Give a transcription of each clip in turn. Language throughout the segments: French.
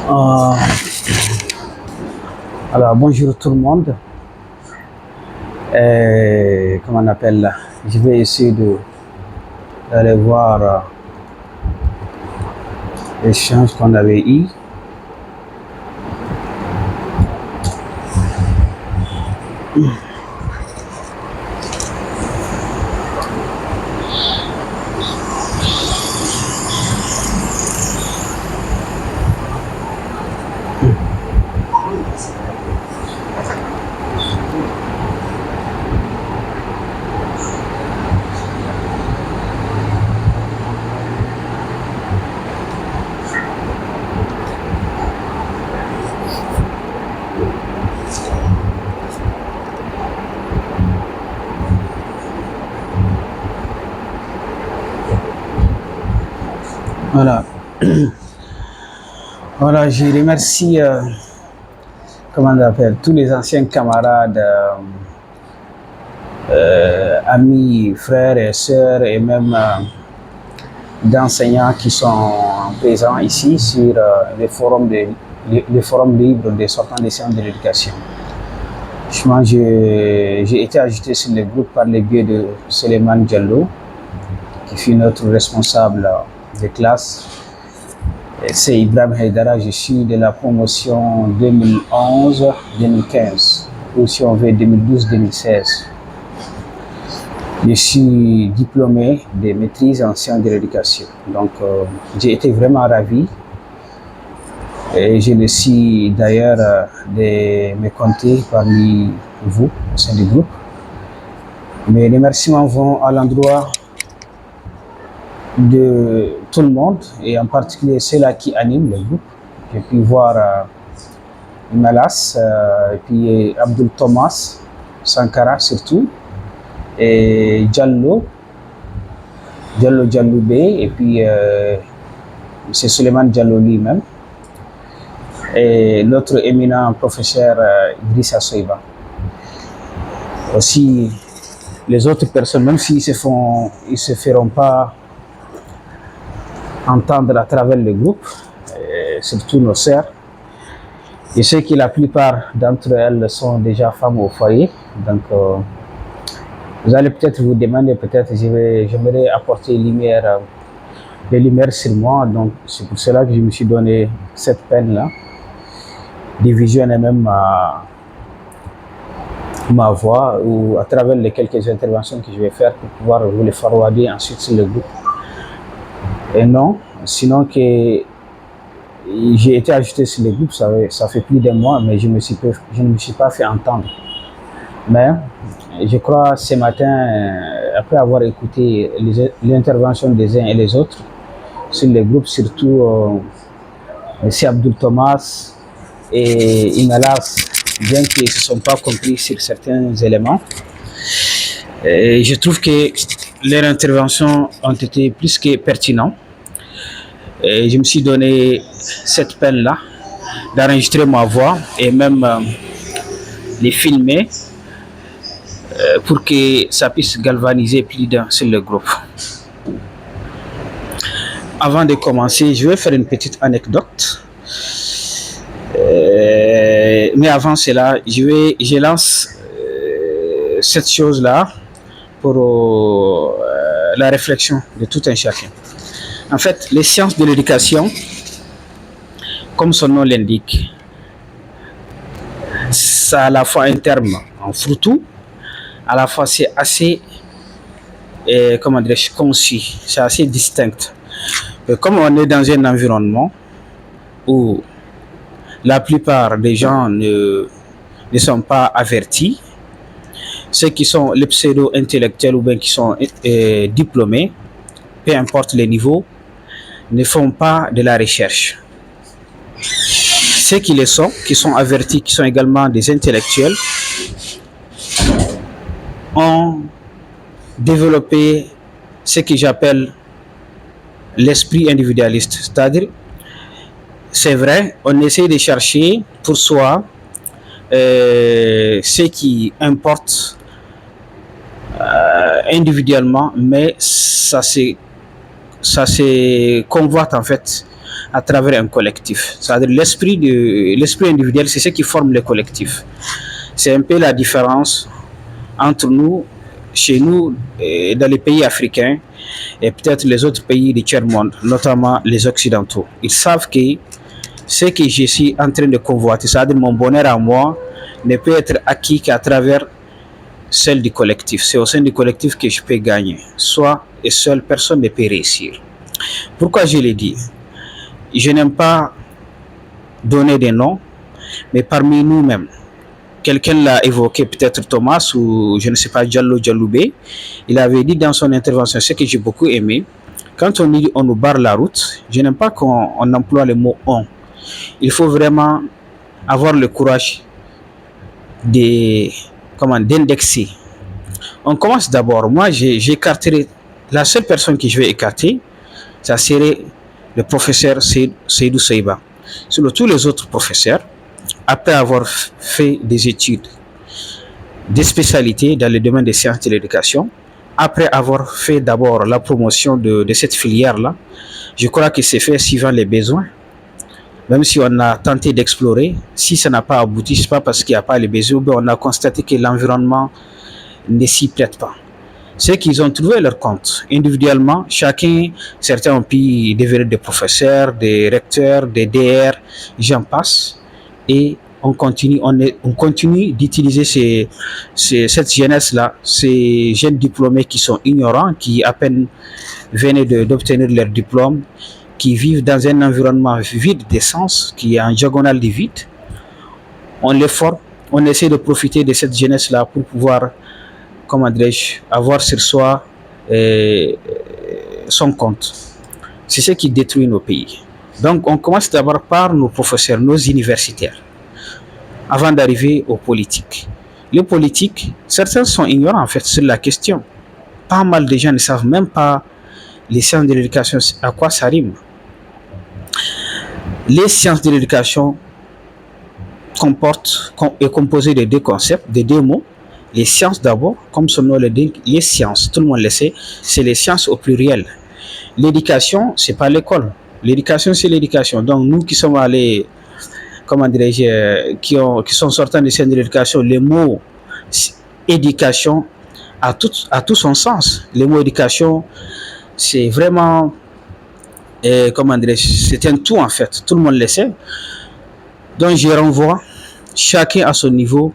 Euh, alors, bonjour tout le monde. Comment on appelle là? Je vais essayer d'aller voir l'échange qu'on avait eu. Voilà. Voilà, je remercie comment on appelle, tous les anciens camarades, amis, frères et sœurs et même d'enseignants qui sont présents ici sur les forums libres des sortants des sciences de l'éducation. Franchement, j'ai été ajouté sur le groupe par le biais de Suleiman Diallo, qui fut notre responsable de classe. C'est Ibrahim Haïdara, je suis de la promotion 2011-2015, ou si on veut 2012-2016. Je suis diplômé de maîtrise en sciences de l'éducation. Donc, j'ai été vraiment ravi. Et je le suis d'ailleurs de me compter parmi vous au sein du groupe. Mes remerciements vont à l'endroit de tout le monde et en particulier ceux-là qui animent le groupe. J'ai pu voir Imalas, et puis Abdul Thomas, Sankara surtout, et Diallo Bey, et puis M. Suleiman Diallo lui-même, et notre éminent professeur Idrissa Soiba. Aussi, les autres personnes, même s'ils se feront pas entendre à travers le groupe, surtout nos sœurs. Je sais que la plupart d'entre elles sont déjà femmes au foyer, donc vous allez peut-être vous demander, peut-être j'aimerais apporter des lumières sur moi, donc c'est pour cela que je me suis donné cette peine-là, de visionner même ma voix ou à travers les quelques interventions que je vais faire pour pouvoir vous les forwarder ensuite sur le groupe. Et non, sinon que j'ai été ajouté sur le groupe, ça fait plus d'un mois, mais je ne me suis pas fait entendre. Mais je crois ce matin, après avoir écouté l'intervention des uns et des autres sur le groupe, surtout M. Abdul Thomas et Imalas, bien qu'ils ne se sont pas compris sur certains éléments, et je trouve que leurs interventions ont été plus que pertinentes. Et je me suis donné cette peine-là d'enregistrer ma voix et même les filmer pour que ça puisse galvaniser plus d'un sur le groupe. Avant de commencer, je vais faire une petite anecdote. Mais avant cela, je lance cette chose-là pour la réflexion de tout un chacun. En fait, les sciences de l'éducation, comme son nom l'indique, ça a à la fois un terme en fourre-tout, à la fois c'est assez, concis, c'est assez distinct. Et comme on est dans un environnement où la plupart des gens ne sont pas avertis, ceux qui sont les pseudo-intellectuels ou bien qui sont diplômés, peu importe le niveau, ne font pas de la recherche. Ceux qui le sont, qui sont avertis, qui sont également des intellectuels, ont développé ce que j'appelle l'esprit individualiste. C'est-à-dire, c'est vrai, on essaie de chercher pour soi ce qui importe individuellement, mais ça se convoite en fait à travers un collectif. C'est-à-dire l'esprit individuel, c'est ce qui forme le collectif. C'est un peu la différence entre nous, chez nous, dans les pays africains et peut-être les autres pays du tiers-monde, notamment les occidentaux. Ils savent que ce que je suis en train de convoiter, c'est-à-dire mon bonheur à moi, ne peut être acquis qu'à travers celle du collectif. C'est au sein du collectif que je peux gagner. Soit et seule personne ne peut réussir. Pourquoi je l'ai dit? Je n'aime pas donner des noms, mais parmi nous-mêmes, quelqu'un l'a évoqué, peut-être Thomas ou je ne sais pas, Diallo Dialloubé, il avait dit dans son intervention, ce que j'ai beaucoup aimé, quand on dit on nous barre la route, je n'aime pas qu'on emploie le mot on. Il faut vraiment avoir le courage d'indexer. On commence d'abord, moi j'écarterai, la seule personne que je vais écarter, ça serait le professeur Seydou Seiba. Sur tous les autres professeurs, après avoir fait des études, des spécialités dans le domaine des sciences de l'éducation, après avoir fait d'abord la promotion de cette filière-là, je crois que c'est fait suivant les besoins. Même si on a tenté d'explorer, si ça n'a pas abouti, ce n'est pas parce qu'il n'y a pas les besoins, on a constaté que l'environnement ne s'y prête pas. C'est qu'ils ont trouvé leur compte. Individuellement, certains ont pu devenir des professeurs, des recteurs, des DR, j'en passe. Et on continue d'utiliser cette jeunesse-là, ces jeunes diplômés qui sont ignorants, qui à peine venaient d'obtenir leur diplôme, qui vivent dans un environnement vide d'essence, qui est en diagonale du vide. On les forme, on essaie de profiter de cette jeunesse-là pour pouvoir, comment dirais-je, avoir sur soi son compte. C'est ce qui détruit nos pays. Donc on commence d'abord par nos professeurs, nos universitaires, avant d'arriver aux politiques. Les politiques, certains sont ignorants en fait sur la question. Pas mal de gens ne savent même pas les sciences de l'éducation, à quoi ça rime. Les sciences de l'éducation est composé de deux concepts, de deux mots. Les sciences d'abord, comme son nom le dit, les sciences, tout le monde le sait, c'est les sciences au pluriel. L'éducation, c'est pas l'école. L'éducation, c'est l'éducation. Donc nous qui sommes allés, comment dirais-je, qui sont sortant des sciences de l'éducation, le mot éducation a tout son sens. Le mot éducation, c'est vraiment, comment dirais-je, c'est un tout en fait. Tout le monde le sait. Donc je renvoie chacun à son niveau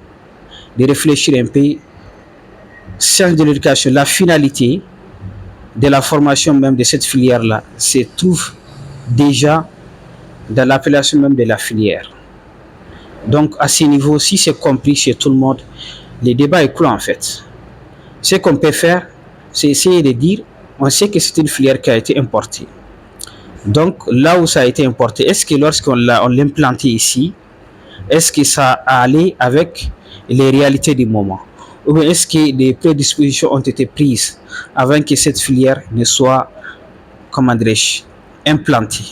de réfléchir un peu. Sciences de l'éducation, la finalité de la formation même de cette filière-là se trouve déjà dans l'appellation même de la filière. Donc à ce niveau, si c'est compris chez tout le monde, le débat est clos en fait. Ce qu'on peut faire, c'est essayer de dire, on sait que c'est une filière qui a été importée. Donc là où ça a été importé, est-ce que lorsqu'on l'implanté ici, est-ce que ça a allé avec les réalités du moment? Ou bien est-ce que des prédispositions ont été prises avant que cette filière ne soit, comment dirais-je, implantée?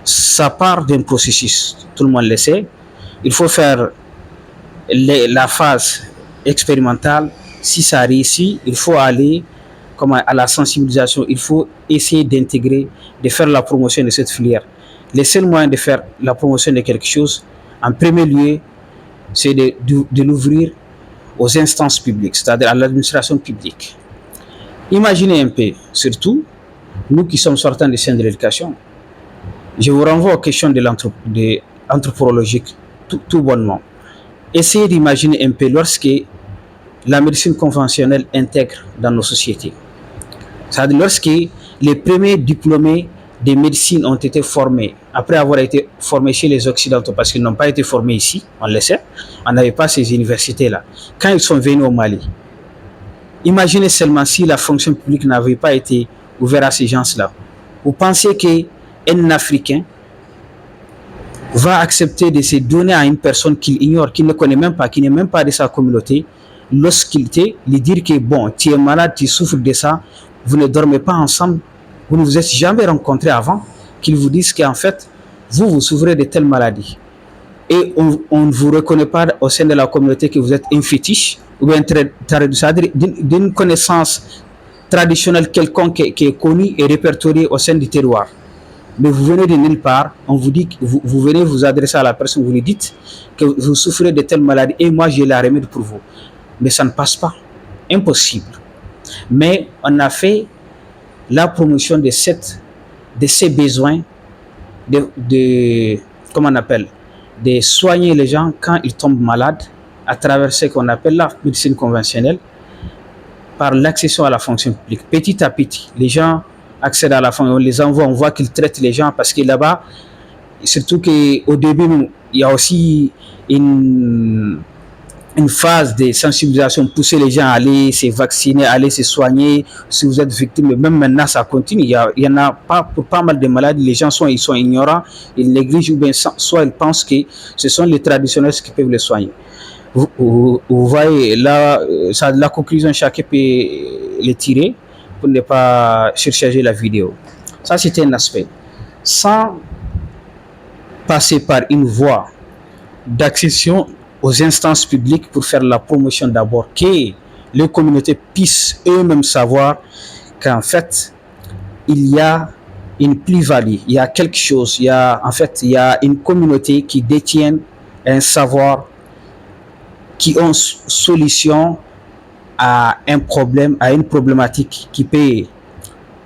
Ça part d'un processus, tout le monde le sait. Il faut faire la phase expérimentale. Si ça réussit, il faut aller à la sensibilisation. Il faut essayer d'intégrer, de faire la promotion de cette filière. Le seul moyen de faire la promotion de quelque chose, en premier lieu, c'est de l'ouvrir aux instances publiques, c'est-à-dire à l'administration publique. Imaginez un peu, surtout, nous qui sommes sortants des sciences de l'éducation, je vous renvoie aux questions de l'anthropologique, tout bonnement. Essayez d'imaginer un peu lorsque la médecine conventionnelle intègre dans nos sociétés. C'est-à-dire lorsque les premiers diplômés de médecine ont été formés, après avoir été formés chez les Occidentaux, parce qu'ils n'ont pas été formés ici, on le sait, on n'avait pas ces universités-là. Quand ils sont venus au Mali, imaginez seulement si la fonction publique n'avait pas été ouverte à ces gens-là. Vous pensez qu'un Africain va accepter de se donner à une personne qu'il ignore, qu'il ne connaît même pas, qui n'est même pas de sa communauté, lorsqu'il lui dire que bon, tu es malade, tu souffres de ça, vous ne dormez pas ensemble, vous ne vous êtes jamais rencontrés avant, qu'ils vous disent qu'en fait, vous souffrez de telle maladie. et on ne vous reconnaît pas au sein de la communauté que vous êtes un fétiche ou bien c'est-à-dire d'une connaissance traditionnelle quelconque qui est connue et répertoriée au sein du terroir. Mais vous venez de nulle part, on vous dit, vous venez vous adresser à la personne, vous lui dites que vous souffrez de telle maladie et moi j'ai la remède pour vous. Mais ça ne passe pas. Impossible. Mais on a fait la promotion de ces besoins comment on appelle, de soigner les gens quand ils tombent malades à travers ce qu'on appelle la médecine conventionnelle par l'accession à la fonction publique. Petit à petit, les gens accèdent à la fonction, on les envoie, on voit qu'ils traitent les gens parce que là-bas, surtout qu'au début, il y a aussi une phase de sensibilisation, pousser les gens à aller se vacciner, à aller se soigner. Si vous êtes victime, même maintenant ça continue. Il y en a pas pour pas mal de maladies. Les gens sont ignorants, ils négligent ou bien soit ils pensent que ce sont les traditionnels qui peuvent les soigner. Vous voyez là, la conclusion chacun peut les tirer pour ne pas surcharger la vidéo. Ça c'était un aspect. Sans passer par une voie d'accession aux instances publiques pour faire la promotion d'abord, que les communautés puissent eux-mêmes savoir qu'en fait, il y a une plus-value, il y a quelque chose, il y a une communauté qui détient un savoir, qui ont solution à un problème, à une problématique qui peut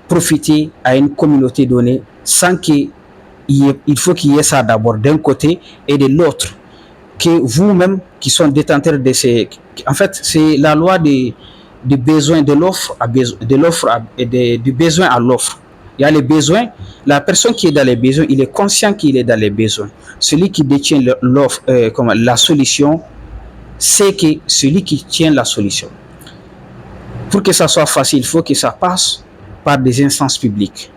profiter à une communauté donnée sans qu'il faut qu'il y ait ça d'abord d'un côté et de l'autre. Que vous-même qui sont détenteurs de ces... En fait, c'est la loi des besoins, de l'offre du besoin à l'offre. Il y a les besoins. La personne qui est dans les besoins, il est conscient qu'il est dans les besoins. Celui qui détient l'offre, la solution, c'est que celui qui tient la solution. Pour que ça soit facile, il faut que ça passe par des instances publiques.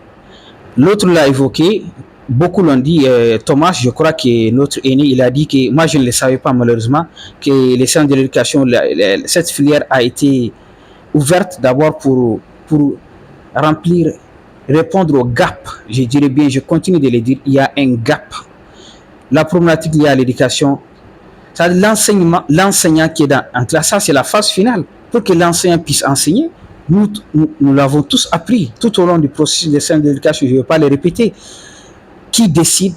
L'autre l'a évoqué. Beaucoup l'ont dit, Thomas, je crois que notre aîné, il a dit que, moi je ne le savais pas malheureusement, que les centres de l'éducation, cette filière a été ouverte d'abord pour remplir, répondre au gap. Je dirais bien, je continue de le dire, il y a un gap. La problématique liée à l'éducation, c'est l'enseignant qui est en classe, ça c'est la phase finale. Pour que l'enseignant puisse enseigner, nous l'avons tous appris tout au long du processus des centres de l'éducation, je ne vais pas le répéter. Qui décide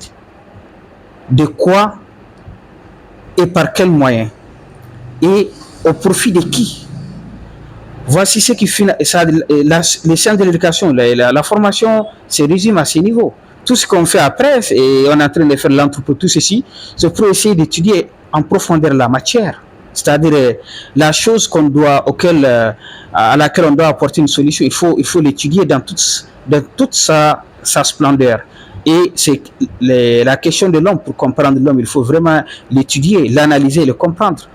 de quoi et par quels moyens et au profit de qui. Voici ce qui fait les centres de l'éducation, la formation se résume à ce niveau. Tout ce qu'on fait après, et on est en train de faire l'entrepôt, tout ceci, c'est pour essayer d'étudier en profondeur la matière, c'est-à-dire la chose à laquelle on doit apporter une solution. Il faut l'étudier dans toute sa splendeur. Et c'est la question de l'homme. Pour comprendre l'homme, il faut vraiment l'étudier, l'analyser, le comprendre.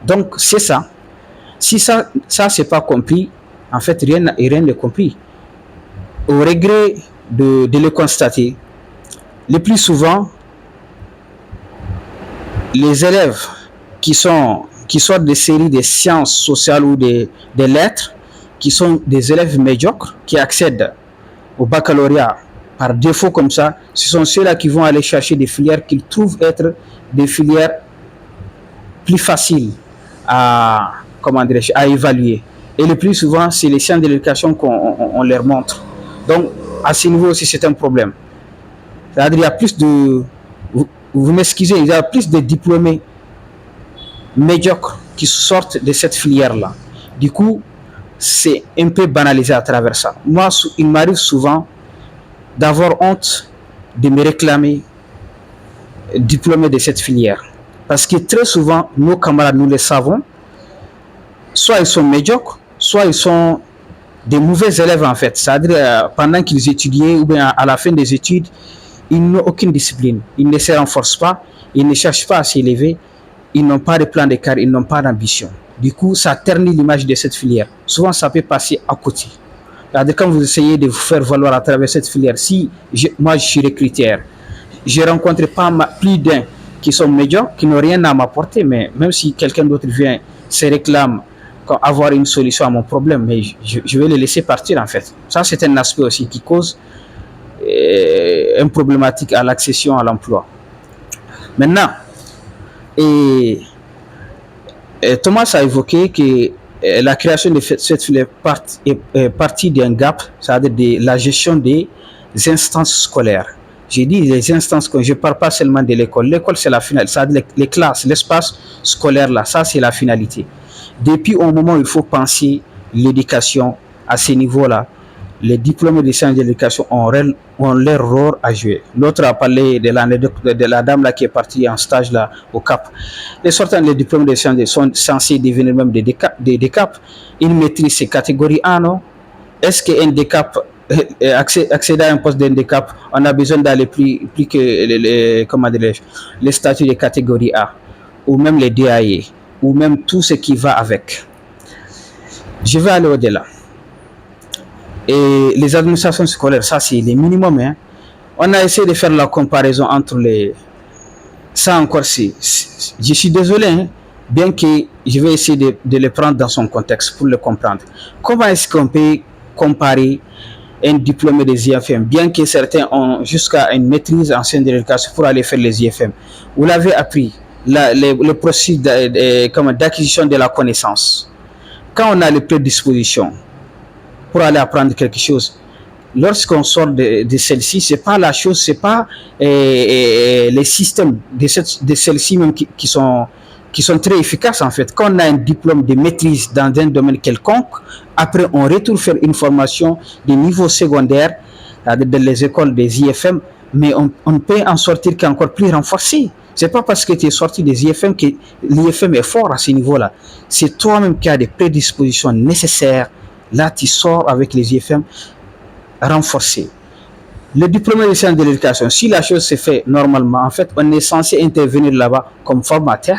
Donc, c'est ça. Si ça c'est pas compris, en fait, rien n'est compris. Au regret de le constater, le plus souvent, les élèves qui sortent des séries de sciences sociales ou des lettres, qui sont des élèves médiocres, qui accèdent au baccalauréat par défaut comme ça, ce sont ceux-là qui vont aller chercher des filières qu'ils trouvent être des filières plus faciles à évaluer. Et le plus souvent, c'est les sciences de l'éducation qu'on leur montre. Donc, à ce niveau aussi, c'est un problème. C'est-à-dire, il y a plus de... Vous m'excusez, il y a plus de diplômés médiocres qui sortent de cette filière-là. Du coup, c'est un peu banalisé à travers ça. Moi, il m'arrive souvent d'avoir honte de me réclamer diplômé de cette filière. Parce que très souvent, nos camarades, nous les savons, soit ils sont médiocres, soit ils sont des mauvais élèves en fait. C'est-à-dire, pendant qu'ils étudiaient ou bien à la fin des études, ils n'ont aucune discipline. Ils ne se renforcent pas, ils ne cherchent pas à s'élever, ils n'ont pas de plan de carrière, ils n'ont pas d'ambition. Du coup, ça ternit l'image de cette filière. Souvent, ça peut passer à côté. Quand vous essayez de vous faire valoir à travers cette filière, moi je suis recruteur, je rencontre plus d'un qui sont médiocres, qui n'ont rien à m'apporter, mais même si quelqu'un d'autre vient, se réclame avoir une solution à mon problème, mais je vais le laisser partir en fait. Ça c'est un aspect aussi qui cause une problématique à l'accession à l'emploi. Maintenant, Et Thomas a évoqué que la création de cette filière est partie d'un gap, c'est-à-dire de la gestion des instances scolaires. J'ai dit les instances, je ne parle pas seulement de l'école. L'école, c'est la finalité, c'est-à-dire les classes, l'espace scolaire, là, ça, c'est la finalité. Depuis au moment où il faut penser l'éducation à ce niveau-là, les diplômes de sciences de l'éducation ont leur rôle à jouer. L'autre a parlé de la dame là qui est partie en stage là au Cap. Les sortants des diplômes de sciences sont censés devenir même des DCAP. Ils maîtrisent ces catégories A, non? Est-ce qu'un DCAP, accéder à un poste d'un DCAP, on a besoin d'aller plus que les statuts de catégorie A, ou même les DAE, ou même tout ce qui va avec. Je vais aller au-delà. Et les administrations scolaires, ça c'est les minimums. Hein. On a essayé de faire la comparaison entre les... Ça encore, je suis désolé, hein, bien que je vais essayer de le prendre dans son contexte pour le comprendre. Comment est-ce qu'on peut comparer un diplômé des IFM, bien que certains ont jusqu'à une maîtrise ancienne de l'éducation pour aller faire les IFM. Vous l'avez appris, le processus d'acquisition de la connaissance. Quand on a les prédispositions pour aller apprendre quelque chose, lorsqu'on sort de celle-ci, c'est pas la chose, c'est pas les systèmes de celle-ci même qui sont très efficaces en fait. Quand on a un diplôme de maîtrise dans un domaine quelconque, après on retourne faire une formation de niveau secondaire dans les écoles des IFM, mais on peut en sortir qu'encore plus renforcé. C'est pas parce que tu es sorti des IFM que l'IFM est fort à ce niveau-là. C'est toi-même qui as des prédispositions nécessaires. Là, tu sors avec les IFM renforcés. Le diplôme de sciences de l'éducation, si la chose se fait normalement, en fait, on est censé intervenir là-bas comme formateur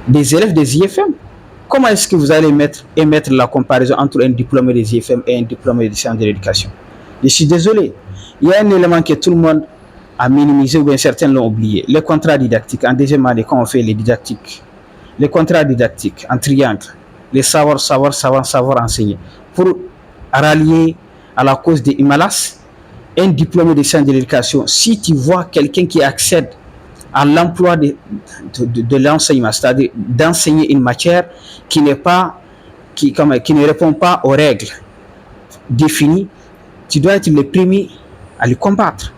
des élèves des IFM. Comment est-ce que vous allez émettre la comparaison entre un diplôme des IFM et un diplôme de sciences de l'éducation? Je suis désolé. Il y a un élément que tout le monde a minimisé ou bien certains l'ont oublié. Les contrats didactiques. En deuxième année, quand on fait les didactiques, les contrats didactiques en triangle, les savoir enseigner. Pour rallier à la cause des Himalayas, un diplôme de sciences de l'éducation, si tu vois quelqu'un qui accède à l'emploi de l'enseignement, c'est-à-dire d'enseigner une matière qui ne répond pas aux règles définies, tu dois être le premier à le combattre.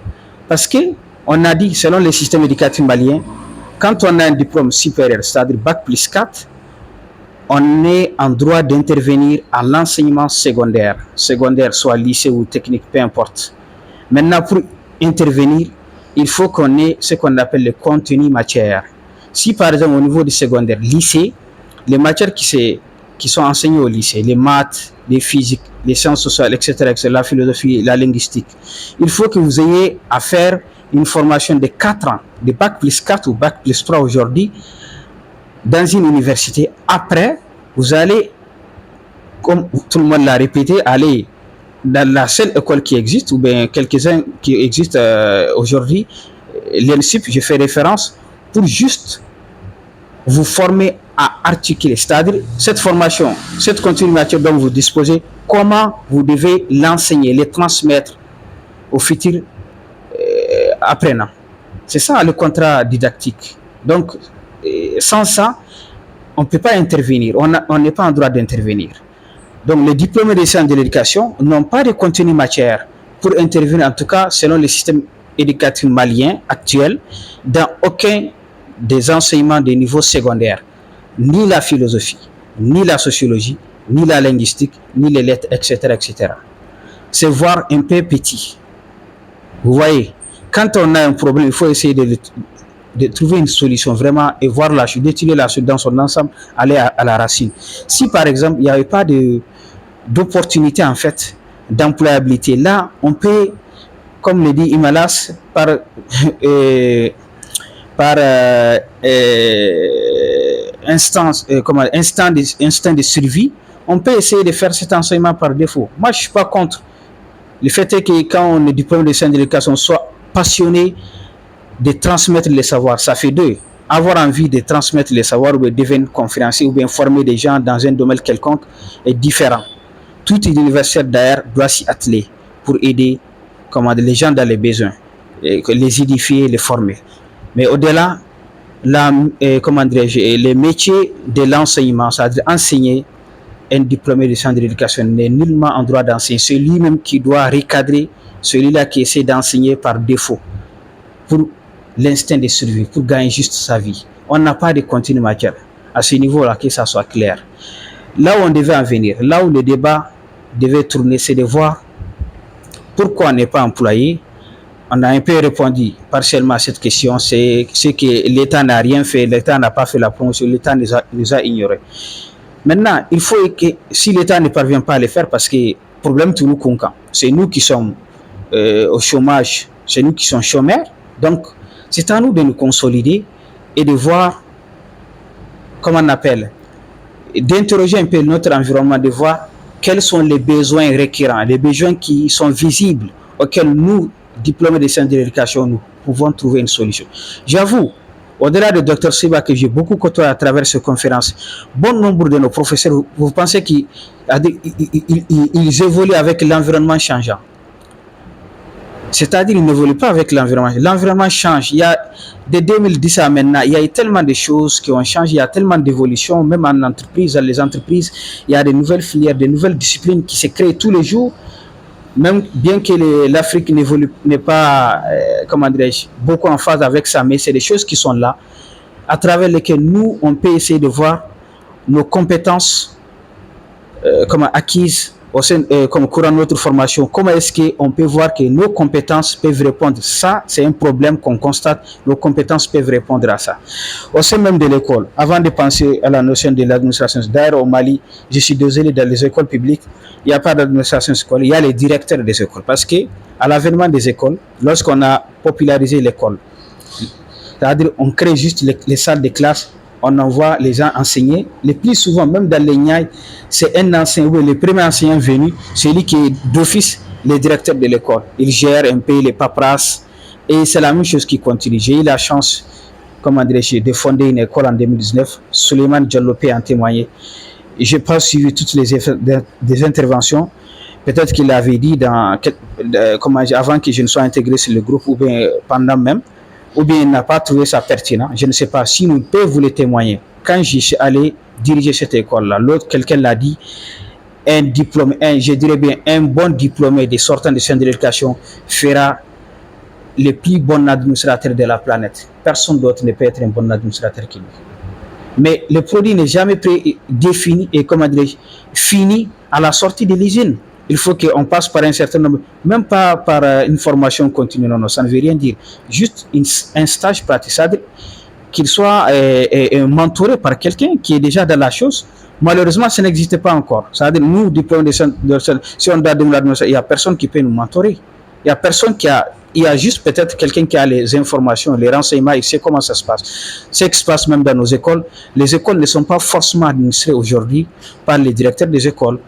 Parce que on a dit, selon le système éducatif malien, quand on a un diplôme supérieur, c'est-à-dire Bac plus 4, on est en droit d'intervenir à l'enseignement secondaire, soit lycée ou technique, peu importe. Maintenant, pour intervenir, il faut qu'on ait ce qu'on appelle le contenu matière. Si par exemple au niveau du secondaire, lycée, les matières qui sont enseignées au lycée, les maths, les physiques, les sciences sociales, etc., la philosophie, la linguistique, il faut que vous ayez à faire une formation de 4 ans, de Bac plus 4 ou Bac plus 3 aujourd'hui, dans une université. Après, vous allez, comme tout le monde l'a répété, aller dans la seule école qui existe, ou bien quelques-uns qui existent aujourd'hui, l'ENSIP, je fais référence, pour juste vous former à articuler, c'est-à-dire cette formation, cette continue matière dont vous disposez, comment vous devez l'enseigner, les transmettre aux futurs apprenants. C'est ça le contrat didactique. Donc, sans ça, on ne peut pas intervenir, on n'est pas en droit d'intervenir. Donc, les diplômés des sciences de l'éducation n'ont pas de contenu matière pour intervenir, en tout cas, selon le système éducatif malien actuel, dans aucun des enseignements de niveau secondaire. Ni la philosophie, ni la sociologie, ni la linguistique, ni les lettres, etc., etc. C'est voir un peu petit. Vous voyez, quand on a un problème, il faut essayer de trouver une solution vraiment et voir la chose, d'étudier la chose dans son ensemble, aller à la racine. Si par exemple, il n'y avait pas d'opportunité en fait, d'employabilité, là, on peut, comme le dit Himalayas, par instinct de survie, on peut essayer de faire cet enseignement par défaut. Moi, je ne suis pas contre. Le fait est que quand on est diplômé de sciences de l'éducation, soit passionné de transmettre les savoirs, ça fait deux. Avoir envie de transmettre les savoirs ou de devenir conférencier ou bien former des gens dans un domaine quelconque est différent. Tout universitaire d'ailleurs doit s'y atteler pour aider les gens dans les besoins, les édifier, les former. Mais au-delà, comment dirais-je, les métiers de l'enseignement, c'est-à-dire enseigner. Un diplômé de centre d'éducation n'est nullement en droit d'enseigner. C'est lui-même qui doit recadrer celui-là qui essaie d'enseigner par défaut pour l'instinct de survie, pour gagner juste sa vie. On n'a pas de contenu matière. À ce niveau-là, que ça soit clair. Là où on devait en venir, là où le débat devait tourner, c'est de voir pourquoi on n'est pas employé. On a un peu répondu partiellement à cette question, c'est que l'État n'a rien fait, l'État n'a pas fait la promotion, l'État nous a ignorés. Maintenant, il faut que si l'État ne parvient pas à le faire, parce que problème tout nous conquant, c'est nous qui sommes au chômage, c'est nous qui sommes chômeurs, donc c'est à nous de nous consolider et de voir, comment on appelle, d'interroger un peu notre environnement, de voir quels sont les besoins récurrents, les besoins qui sont visibles, auxquels nous, diplômés de centres d'éducation, nous pouvons trouver une solution. J'avoue, au-delà de Dr Siba, que j'ai beaucoup côtoyé à travers ces conférences, bon nombre de nos professeurs, vous pensez qu'ils évoluent avec l'environnement changeant. C'est-à-dire qu'ils n'évoluent pas avec l'environnement. L'environnement change. Il y a, de 2010 à maintenant, il y a eu tellement de choses qui ont changé, il y a tellement d'évolutions, même en entreprise, dans les entreprises, il y a de nouvelles filières, de nouvelles disciplines qui se créent tous les jours. Même bien que l'Afrique n'est pas, comment dirais-je, beaucoup en phase avec ça, mais c'est des choses qui sont là, à travers lesquelles nous, on peut essayer de voir nos compétences acquises au sein, comme courant de notre formation. Comment est-ce qu'on peut voir que nos compétences peuvent répondre? Ça, c'est un problème qu'on constate. Nos compétences peuvent répondre à ça. Au sein même de l'école, avant de penser à la notion de l'administration, d'ailleurs au Mali, je suis désolé, dans les écoles publiques, il n'y a pas d'administration scolaire, il y a les directeurs des écoles. Parce que à l'avènement des écoles, lorsqu'on a popularisé l'école, c'est-à-dire on crée juste les salles de classe, on envoie les gens enseigner. Le plus souvent, même dans les Niayes, c'est un enseignant, oui, le premier enseignant venu, celui qui est d'office le directeur de l'école. Il gère un peu les paperasses et c'est la même chose qui continue. J'ai eu la chance, comment dirais-je, de fonder une école en 2019. Souleymane Diallo peut en témoigner. Je n'ai pas suivi toutes les interventions. Peut-être qu'il l'avait dit avant que je ne sois intégré sur le groupe ou bien pendant même. Ou bien il n'a pas trouvé ça pertinent. Je ne sais pas si nous pouvons vous le témoigner. Quand je suis allé diriger cette école-là, quelqu'un l'a dit, je dirais bien un bon diplômé de sortant de centre d'éducation fera le plus bon administrateur de la planète. Personne d'autre ne peut être un bon administrateur que lui. Mais le produit n'est jamais défini et fini à la sortie de l'usine. Il faut qu'on passe par un certain nombre, même pas par une formation continue, non, ça ne veut rien dire. Juste un stage pratique, c'est-à-dire qu'il soit mentoré par quelqu'un qui est déjà dans la chose. Malheureusement, ça n'existe pas encore. C'est-à-dire, nous, diplômés de si on doit donner l'administration, il n'y a personne qui peut nous mentorer. Il n'y a personne il y a juste peut-être quelqu'un qui a les informations, les renseignements, il sait comment ça se passe. Ce qui se passe même dans nos écoles, les écoles ne sont pas forcément administrées aujourd'hui par les directeurs des écoles.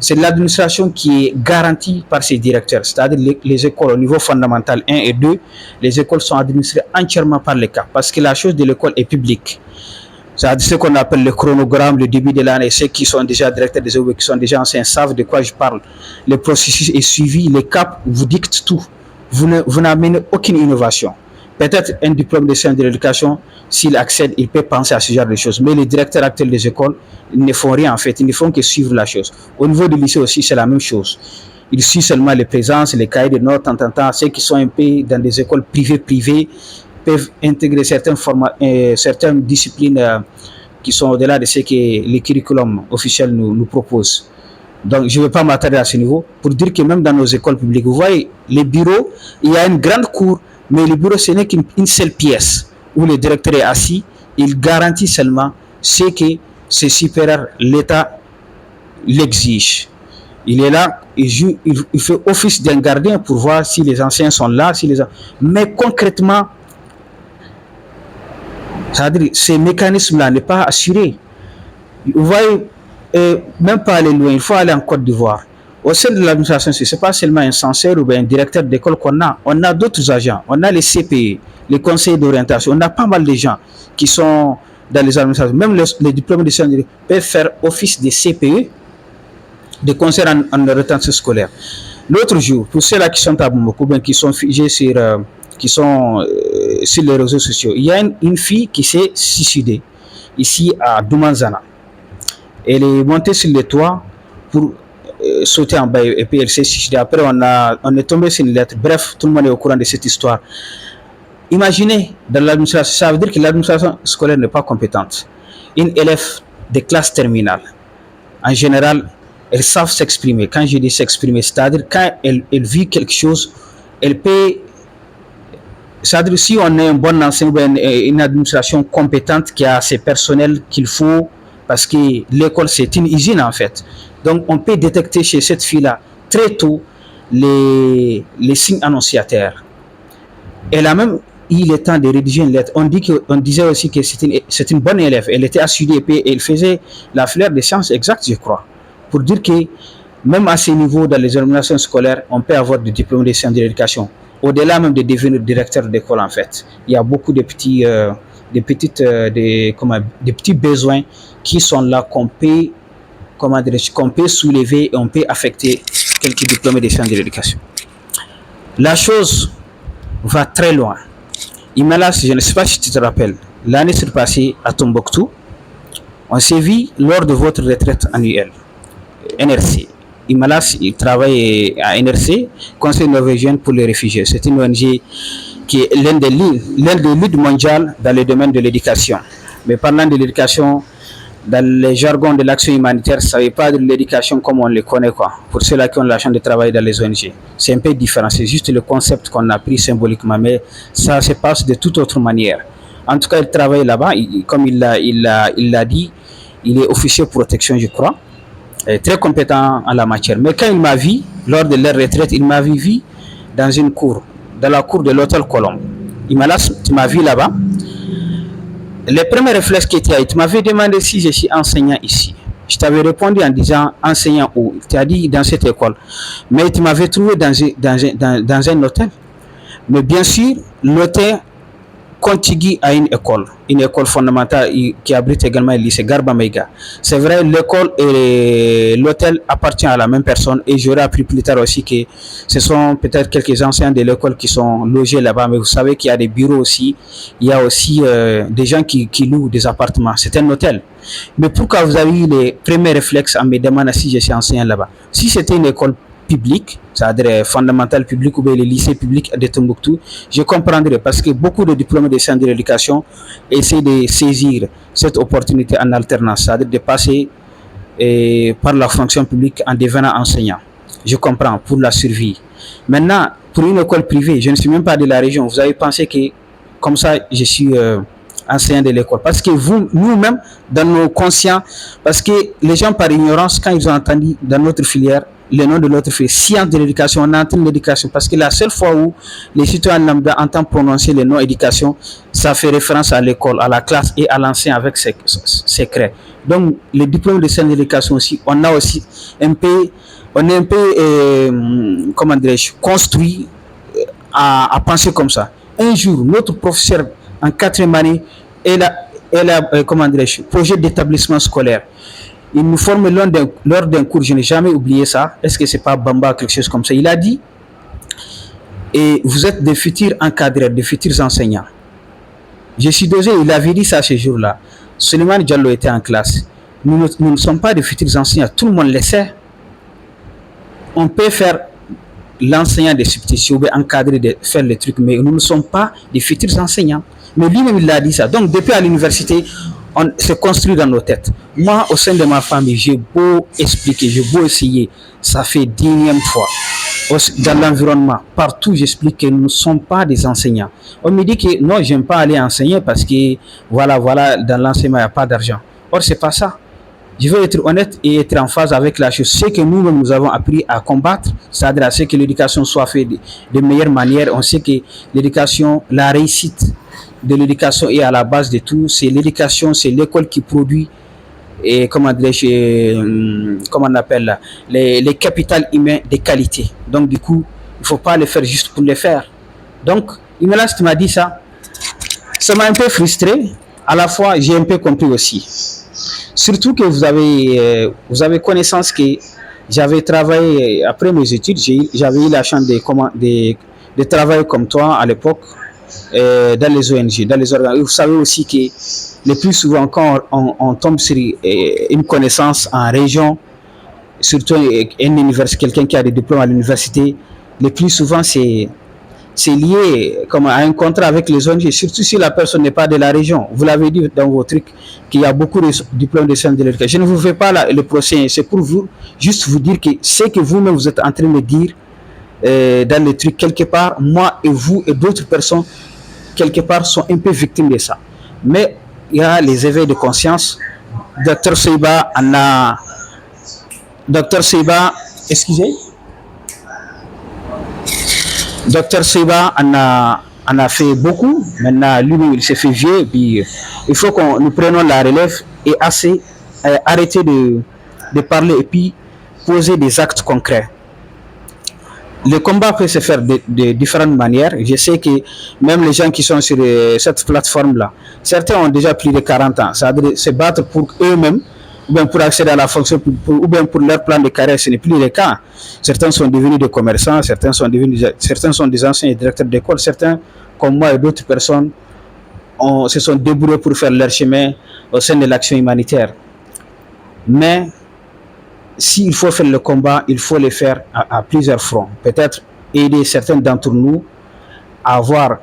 C'est l'administration qui est garantie par ces directeurs, c'est-à-dire les écoles au niveau fondamental 1 et 2, les écoles sont administrées entièrement par l'État parce que la chose de l'école est publique. C'est-à-dire ce qu'on appelle le chronogramme, le début de l'année, ceux qui sont déjà directeurs des écoles, qui sont déjà anciens, savent de quoi je parle. Le processus est suivi, les caps vous dictent tout. Vous n'amenez aucune innovation. Peut-être un diplôme de centre de l'éducation, s'il accède, il peut penser à ce genre de choses. Mais les directeurs actuels des écoles, ils ne font rien en fait, ils ne font que suivre la chose. Au niveau du lycée aussi, c'est la même chose. Ils suivent seulement les présences, les cahiers de notes, en ceux qui sont un peu dans des écoles privées peuvent intégrer certaines disciplines qui sont au-delà de ce que les curriculums officiels nous proposent. Donc, je ne vais pas m'attarder à ce niveau pour dire que même dans nos écoles publiques, vous voyez, les bureaux, il y a une grande cour, mais le bureau, ce n'est qu'une seule pièce où le directeur est assis. Il garantit seulement ce que ses supérieurs, l'État, l'exige. Il est là, il fait office d'un gardien pour voir si les anciens sont là. Mais concrètement, c'est-à-dire, ces mécanismes-là n'est pas assuré. Vous voyez, même pas aller loin, il faut aller en Côte d'Ivoire. Au sein de l'administration, ce n'est pas seulement un censeur ou un directeur d'école qu'on a. On a d'autres agents. On a les CPE, les conseillers d'orientation. On a pas mal de gens qui sont dans les administrations. Même les diplômés de sciences peuvent faire office de CPE, de conseillers en orientation scolaire. L'autre jour, pour ceux-là qui sont à Bamako, qui sont figés sur, qui sont sur les réseaux sociaux. Il y a une fille qui s'est suicidée ici à Doumanzana. Elle est montée sur le toit pour sauter en bas et puis elle s'est suicidée. Après, on est tombé sur une lettre. Bref, tout le monde est au courant de cette histoire. Imaginez, dans l'administration, ça veut dire que l'administration scolaire n'est pas compétente. Une élève de classe terminale, en général, elles savent s'exprimer. Quand je dis s'exprimer, c'est-à-dire quand elle vit quelque chose, elle peut. C'est-à-dire si on est un bon enseignant, une administration compétente qui a ses personnels qu'il faut, parce que l'école c'est une usine en fait. Donc on peut détecter chez cette fille-là très tôt les signes annonciateurs. Elle a même eu le temps de rédiger une lettre. On disait aussi que c'est une bonne élève. Elle était assidue et elle faisait la filière des sciences exactes, je crois. Pour dire que même à ce niveau, dans les organisations scolaires, on peut avoir des diplômes de sciences de l'éducation. Au-delà même de devenir directeur d'école, en fait. Il y a beaucoup de petits, des petits besoins qui sont là qu'on peut, qu'on peut soulever et on peut affecter quelques diplômés de sciences de l'éducation. La chose va très loin. Imalas, je ne sais pas si tu te rappelles, l'année surpassée à Tombouctou, on s'est vu lors de votre retraite annuelle, NRC. Imalas, il travaille à NRC, Conseil norvégien pour les réfugiés. C'est une ONG qui est l'un des leaders mondiaux dans le domaine de l'éducation. Mais parlant de l'éducation, dans les jargons de l'action humanitaire, ça ne veut pas de l'éducation comme on le connaît, quoi. Pour ceux-là qui ont la chance de travailler dans les ONG. C'est un peu différent, c'est juste le concept qu'on a pris symboliquement, mais ça se passe de toute autre manière. En tout cas, il travaille là-bas, comme il l'a dit, il est officier de protection, je crois. Très compétent en la matière. Mais quand il m'a vu, lors de leur retraite, il m'a vu dans une cour, dans la cour de l'hôtel Colombe. Tu m'as vu là-bas. Les premiers réflexes qui étaient, tu m'avais demandé si je suis enseignant ici. Je t'avais répondu en disant enseignant où. Tu as dit dans cette école. Mais tu m'avais trouvé dans un hôtel. Mais bien sûr, l'hôtel contigue à une école fondamentale qui abrite également le lycée Garba Meiga. C'est vrai, l'école et l'hôtel appartiennent à la même personne et j'aurais appris plus tard aussi que ce sont peut-être quelques anciens de l'école qui sont logés là-bas, mais vous savez qu'il y a des bureaux aussi, il y a aussi des gens qui louent des appartements, c'est un hôtel. Mais pourquoi vous avez eu les premiers réflexes en me demandant si je suis enseignant là-bas? Si c'était une école public, c'est-à-dire fondamental public ou bien les lycées publics de Tombouctou, je comprendrais parce que beaucoup de diplômés de sciences de l'éducation essaient de saisir cette opportunité en alternance, c'est-à-dire de passer par la fonction publique en devenant enseignant. Je comprends, pour la survie. Maintenant, pour une école privée, je ne suis même pas de la région, vous avez pensé que comme ça, je suis enseignant de l'école. Parce que nous-mêmes, dans nos conscients, parce que les gens par ignorance, quand ils ont entendu dans notre filière, le nom de notre filière, sciences de l'éducation, on entend l'éducation. Parce que la seule fois où les citoyens lambda entendent prononcer le nom éducation, ça fait référence à l'école, à la classe et à l'enseignant avec ses secrets. Donc, les diplômes de sciences de l'éducation aussi, on est un peu comment dirais-je, construit à penser comme ça. Un jour, notre professeur en 4e année, elle a comment dirais-je, projet d'établissement scolaire. Il nous forme lors d'un cours, je n'ai jamais oublié ça. Est-ce que c'est pas Bamba, quelque chose comme ça? Il a dit, et vous êtes des futurs encadreurs, des futurs enseignants. Je suis dosé, il avait dit ça ce jour-là. Suleiman Diallo était en classe. Nous ne sommes pas des futurs enseignants, tout le monde le sait. On peut faire l'enseignant des substituts, encadrer, de faire les trucs, mais nous ne sommes pas des futurs enseignants. Mais lui-même, il a dit ça. Donc, depuis à l'université, on se construit dans nos têtes. Moi, au sein de ma famille, j'ai beau expliquer, j'ai beau essayer, ça fait 10e fois. Dans l'environnement, partout, j'explique que nous ne sommes pas des enseignants. On me dit que non, je n'aime pas aller enseigner parce que, voilà, dans l'enseignement, il n'y a pas d'argent. Or, ce n'est pas ça. Je veux être honnête et être en phase avec la chose. Ce que nous avons appris à combattre, c'est-à-dire à ce que l'éducation soit faite de meilleure manière. On sait que l'éducation, la réussite de l'éducation est à la base de tout. C'est l'éducation, c'est l'école qui produit et comment on appelle là, les capitales humains de qualité. Donc du coup, il ne faut pas le faire juste pour le faire. Donc, Imelas, tu m'as dit ça. Ça m'a un peu frustré. À la fois, j'ai un peu compris aussi. Surtout que vous avez connaissance que j'avais travaillé après mes études, j'avais eu la chance de travailler comme toi à l'époque dans les ONG, dans les organes. Et vous savez aussi que le plus souvent, quand on tombe sur une connaissance en région, surtout quelqu'un qui a des diplômes à l'université, le plus souvent c'est lié comme à un contrat avec les ONG, surtout si la personne n'est pas de la région. Vous l'avez dit dans vos trucs qu'il y a beaucoup de diplômes de sciences de l'éducation. Je ne vous fais pas le procès, c'est pour vous juste vous dire que ce que vous-même vous êtes en train de dire dans les trucs quelque part, moi et vous et d'autres personnes quelque part sont un peu victimes de ça. Mais il y a les éveils de conscience. Docteur Seiba en a. Docteur Seiba, excusez. Docteur Seiba en a fait beaucoup. Maintenant, lui, il s'est fait vieux. Puis, il faut que nous prenions la relève et arrêter de parler et puis poser des actes concrets. Le combat peut se faire de différentes manières. Je sais que même les gens qui sont sur cette plateforme-là, certains ont déjà plus de 40 ans. Ça veut dire se battre pour eux-mêmes, ou bien pour accéder à la fonction, ou bien pour leur plan de carrière, ce n'est plus le cas. Certains sont devenus des commerçants, certains sont des anciens directeurs d'école, certains, comme moi et d'autres personnes, se sont débrouillés pour faire leur chemin au sein de l'action humanitaire. Mais s'il faut faire le combat, il faut le faire à plusieurs fronts. Peut-être aider certains d'entre nous à avoir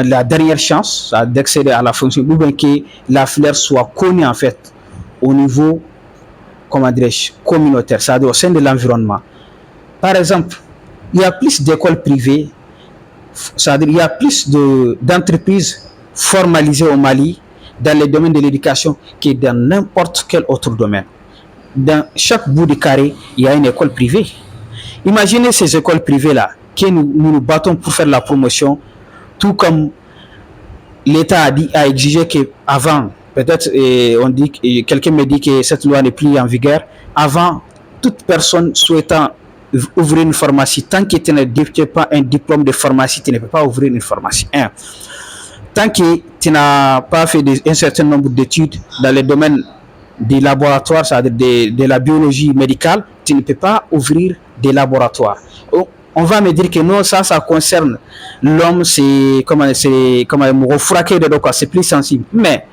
la dernière chance d'accéder à la fonction, ou bien que la fleur soit connue en fait au niveau, communautaire, c'est-à-dire au sein de l'environnement. Par exemple, il y a plus d'écoles privées, c'est-à-dire il y a plus d'entreprises formalisées au Mali dans le domaine de l'éducation que dans n'importe quel autre domaine. Dans chaque bout de carré, il y a une école privée. Imaginez ces écoles privées-là, que nous battons pour faire la promotion, tout comme l'État a exigé qu'avant, peut-être quelqu'un me dit que cette loi n'est plus en vigueur, avant, toute personne souhaitant ouvrir une pharmacie, tant que tu n'as pas un diplôme de pharmacie, tu ne peux pas ouvrir une pharmacie. Tant que tu n'as pas fait un certain nombre d'études dans le domaine des laboratoires, c'est-à-dire de la biologie médicale, tu ne peux pas ouvrir des laboratoires. On va me dire que non, ça concerne l'homme, c'est plus sensible. Mais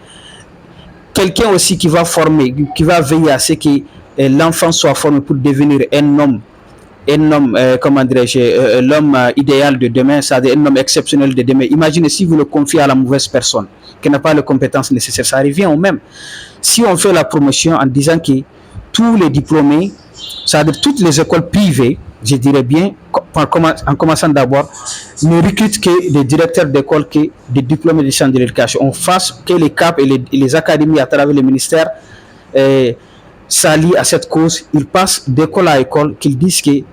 quelqu'un aussi qui va former, qui va veiller à ce que l'enfant soit formé pour devenir un homme, l'homme idéal de demain, c'est-à-dire un homme exceptionnel de demain. Imaginez si vous le confiez à la mauvaise personne, qui n'a pas les compétences nécessaires, ça revient au même. Si on fait la promotion en disant que tous les diplômés, c'est-à-dire toutes les écoles privées, je dirais bien, en commençant d'abord, ne recrutent que des directeurs d'école, que des diplômés de sciences de l'éducation. On fasse que les CAP et les académies à travers le ministère s'allient à cette cause. Ils passent d'école à école, qu'ils disent qu'ils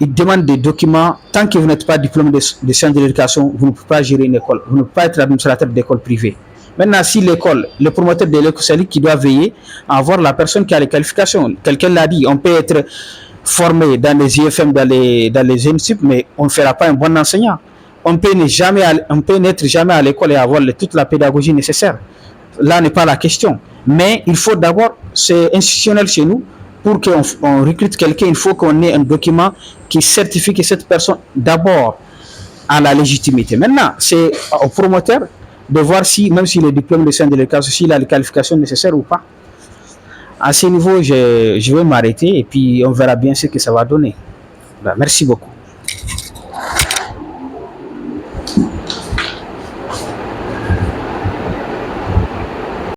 demandent des documents. Tant que vous n'êtes pas diplômé de sciences de l'éducation, vous ne pouvez pas gérer une école. Vous ne pouvez pas être administrateur d'école privée. Maintenant, si l'école, le promoteur de l'école, c'est lui qui doit veiller à avoir la personne qui a les qualifications. Quelqu'un l'a dit, on peut être formé dans les IFM, dans les INSUP, mais on ne fera pas un bon enseignant. On peut n'être jamais à l'école et avoir toute la pédagogie nécessaire. Là n'est pas la question. Mais il faut d'abord, c'est institutionnel chez nous, pour qu'on recrute quelqu'un, il faut qu'on ait un document qui certifie que cette personne, d'abord, a la légitimité. Maintenant, c'est au promoteur de voir si, même s'il est diplômé de sciences de l'éducation, s'il a les qualifications nécessaires ou pas. À ce niveau, je vais m'arrêter et puis on verra bien ce que ça va donner. Merci beaucoup.